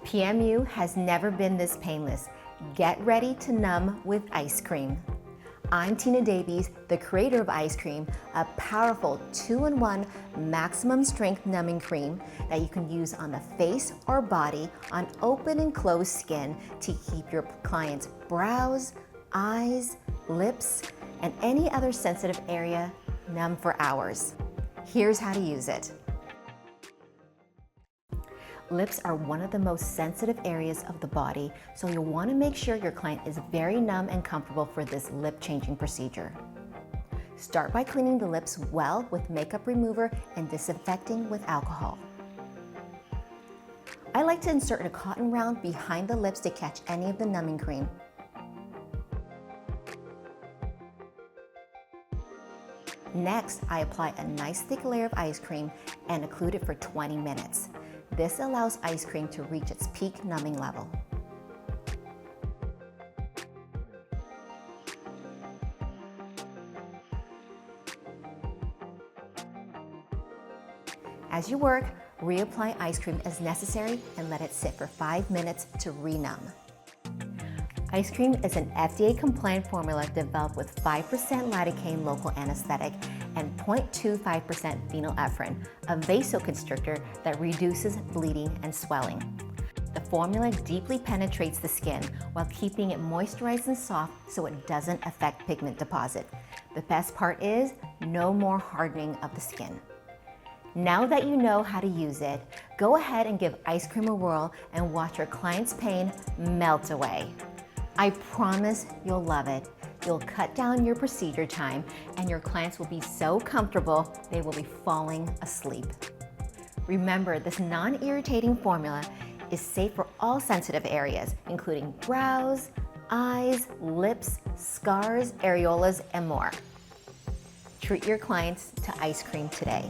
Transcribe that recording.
PMU has never been this painless. Get ready to numb with IceCream. I'm Tina Davies, the creator of IceCream, a powerful 2-in-1 maximum strength numbing cream that you can use on the face or body on open and closed skin to keep your clients' brows, eyes, lips, and any other sensitive area numb for hours. Here's how to use it. Lips are one of the most sensitive areas of the body, so you'll want to make sure your client is very numb and comfortable for this lip changing procedure. Start by cleaning the lips well with makeup remover and disinfecting with alcohol. I like to insert a cotton round behind the lips to catch any of the numbing cream. Next, I apply a nice thick layer of ice cream and occlude it for 20 minutes. This allows ice cream to reach its peak numbing level. As you work, reapply ice cream as necessary and let it sit for 5 minutes to re-numb. IceCream is an FDA-compliant formula developed with 5% lidocaine local anesthetic and 0.25% phenylephrine, a vasoconstrictor that reduces bleeding and swelling. The formula deeply penetrates the skin while keeping it moisturized and soft so it doesn't affect pigment deposit. The best part is no more hardening of the skin. Now that you know how to use it, go ahead and give IceCream a whirl and watch your client's pain melt away. I promise you'll love it. You'll cut down your procedure time and your clients will be so comfortable they will be falling asleep. Remember, this non-irritating formula is safe for all sensitive areas, including brows, eyes, lips, scars, areolas, and more. Treat your clients to IceCream today.